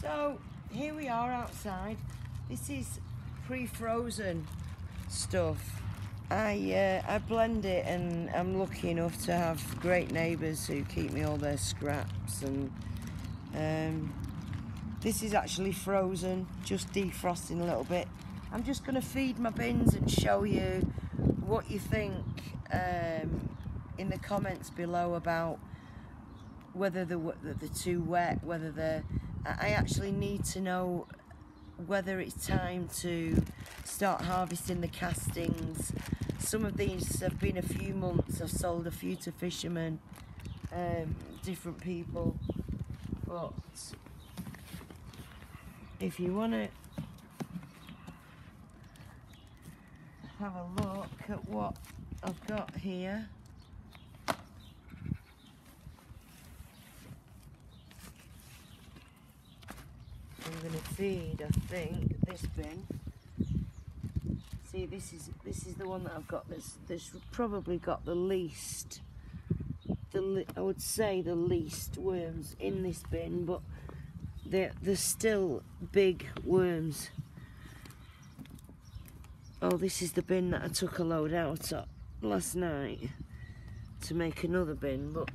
So here we are outside. This is pre-frozen stuff. I blend it, and I'm lucky enough to have great neighbours who keep me all their scraps, and this is actually frozen, just defrosting a little bit. I'm just going to feed my bins and show you what you think in the comments below about whether they're too wet, whether they're... I actually need to know whether it's time to start harvesting the castings. Some of these have been a few months. I've sold a few to fishermen, different people. But if you want to have a look at what I've got here, I'm going to feed, I think, this bin. See, this is the one that I've got that's probably got the least, I would say the least worms in this bin, but there's still big worms. Oh, this is the bin that I took a load out of last night to make another bin. But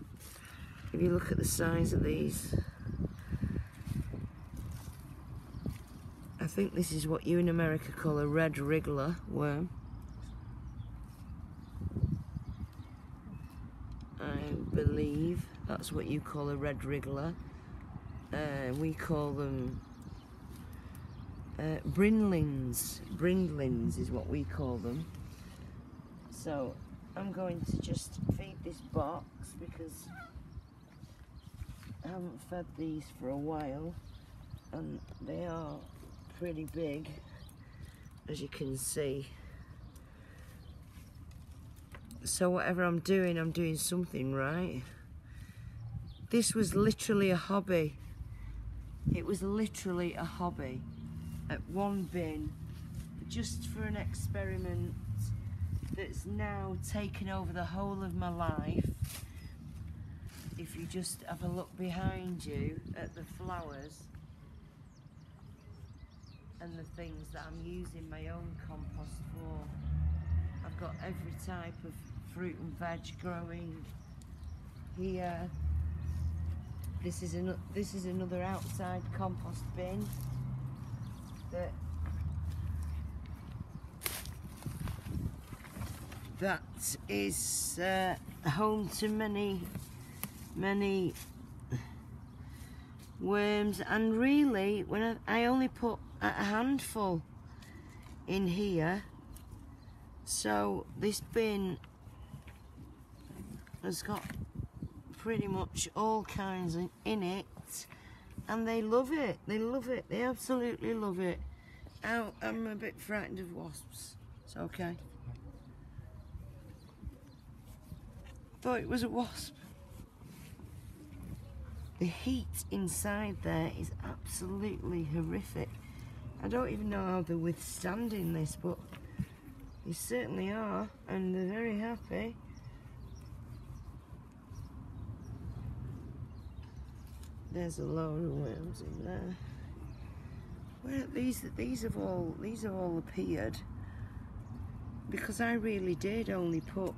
if you look at the size of these, I think this is what you in America call a red wriggler worm. I believe that's what you call a red wriggler. We call them brindlings. Brindlings is what we call them. So I'm going to just feed this box because I haven't fed these for a while, and they are pretty big, as you can see. So whatever I'm doing something right. This was literally a hobby. It was literally a hobby at one bin, just for an experiment that's now taken over the whole of my life. If you just have a look behind you at the flowers and the things that I'm using my own compost for. I've got every type of fruit and veg growing here. This is another outside compost bin that is home to many worms, and really when I only put a handful in here, so this bin has got pretty much all kinds in it, and they love it. They absolutely love it. I'm a bit frightened of wasps. It's okay. Thought it was a wasp. The heat inside there is absolutely horrific. I don't even know how they're withstanding this, but they certainly are, and they're very happy. There's a load of worms in there. Well, these have all appeared because I really did only put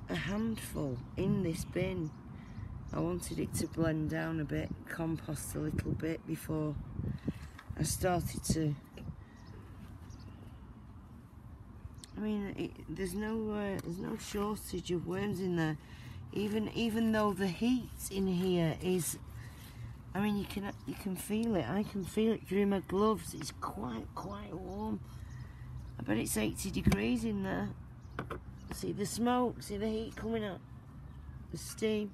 a handful in this bin. I wanted it to blend down a bit, compost a little bit before I started to. I mean, there's no shortage of worms in there. Even though the heat in here is, I mean, you can feel it. I can feel it through my gloves. It's quite warm. I bet it's 80 degrees in there. See the smoke. See the heat coming up. The steam.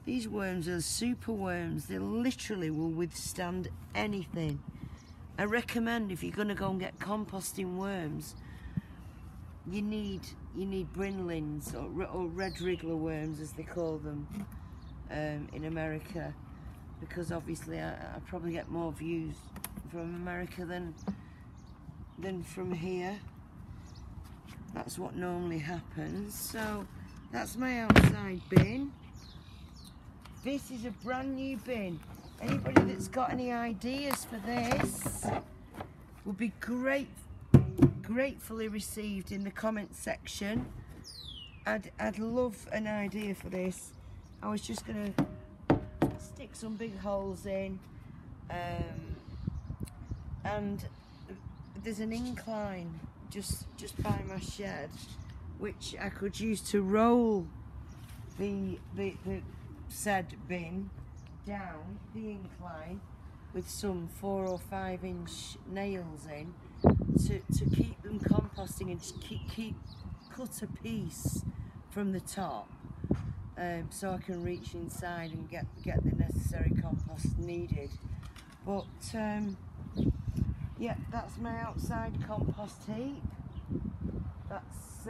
These worms are super worms. They literally will withstand anything. I recommend, if you're going to go and get composting worms, you need brindlings or red wriggler worms, as they call them in America, because obviously I probably get more views from America than from here. That's what normally happens. So that's my outside bin. this is a brand new bin. Anybody that's got any ideas for this would be gratefully received in the comments section. I'd love an idea for this. I was just gonna stick some big holes in, and there's an incline just by my shed, which I could use to roll the said bin down the incline with some 4 or 5 inch nails in to keep them composting and just cut a piece from the top, so I can reach inside and get the necessary compost needed. But yeah, that's my outside compost heap. That's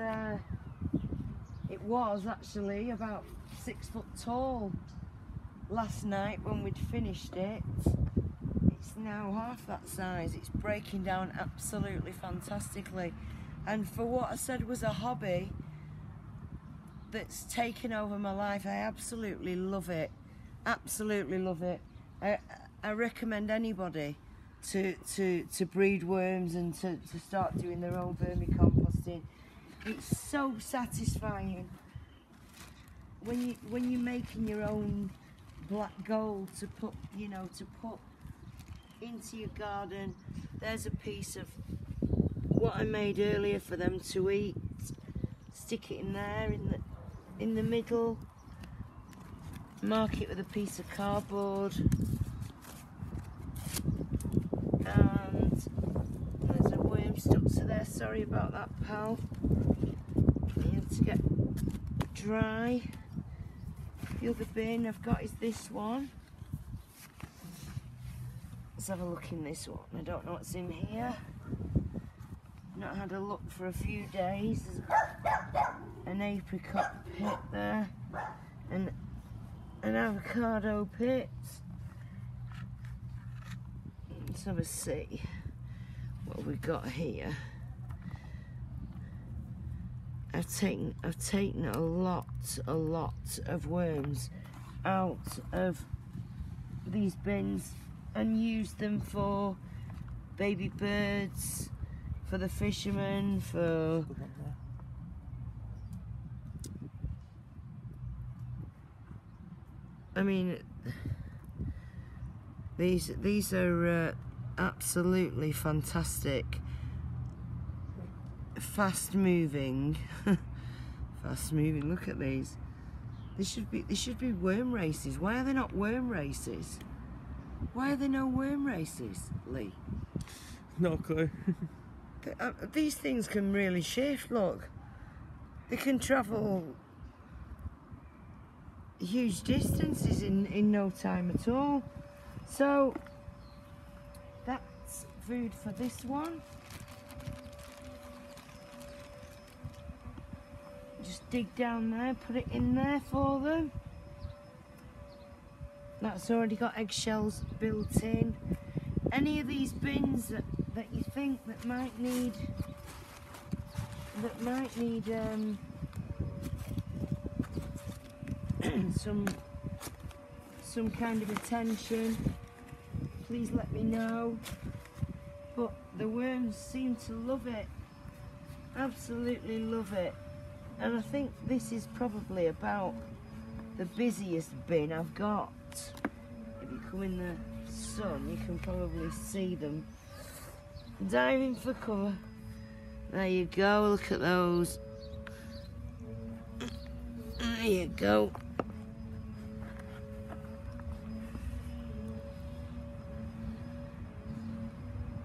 it was actually about 6 foot tall last night when we'd finished it. It's now half that size. It's breaking down absolutely fantastically, and for what I said was a hobby that's taken over my life, I absolutely love it. Absolutely love it. I recommend anybody to breed worms and to start doing their own vermicomposting. It's so satisfying when you're making your own black gold to put into your garden. There's a piece of what I made earlier for them to eat. Stick it in there in the middle. Mark it with a piece of cardboard. And there's a worm stuck to there. Sorry about that, pal. I have to get dry. The other bin I've got is this one. Let's have a look in this one. I don't know what's in here. Not had a look for a few days. There's an apricot pit there, and an avocado pit. Let's have a see what we've got here. I've taken a lot of worms out of these bins and used them for baby birds, for the fishermen, for I mean, these are absolutely fantastic, fast moving. Look at these. There should be worm races. Why are there not worm races? Why are there no worm races, Lee? No clue. These things can really shift. Look, they can travel huge distances in no time at all. So that's food for this one. Just dig down there, put it in there for them. That's already got eggshells built in. Any of these bins that you think that might need some kind of attention, please let me know. But the worms seem to love it, absolutely love it. And I think this is probably about the busiest bin I've got. If you come in the sun, you can probably see them diving for cover. There you go, look at those. There you go.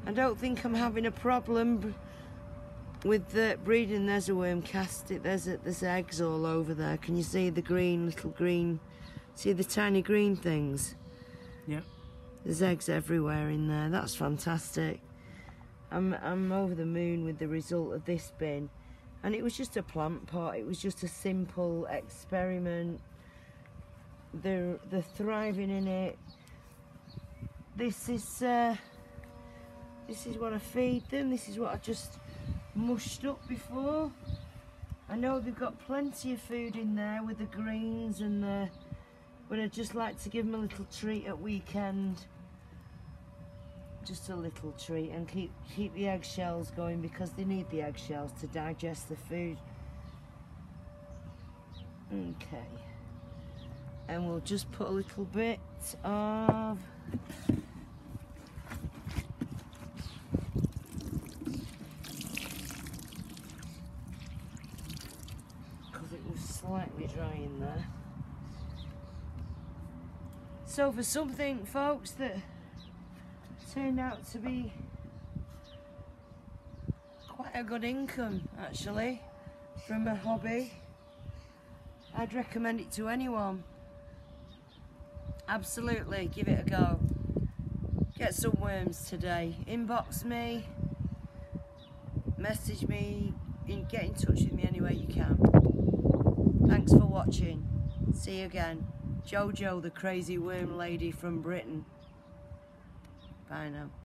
I don't think I'm having a problem with the breeding. There's a worm cast. There's eggs all over there. Can you see the little green? See the tiny green things? Yeah. There's eggs everywhere in there. That's fantastic. I'm over the moon with the result of this bin. And it was just a plant pot. It was just a simple experiment. They're thriving in it. This is what I feed them. This is what I just mushed up before. I know they've got plenty of food in there with the greens and but I'd just like to give them a little treat at weekend. Just a little treat, and keep the eggshells going, because they need the eggshells to digest the food. Okay, and we'll just put a little bit of slightly dry in there. So for something, folks, that turned out to be quite a good income actually from a hobby, I'd recommend it to anyone. Absolutely, give it a go. Get some worms today. Inbox me, message me, get in touch with me any way you can. Thanks for watching. See you again. Jojo, the crazy worm lady from Britain. Bye now.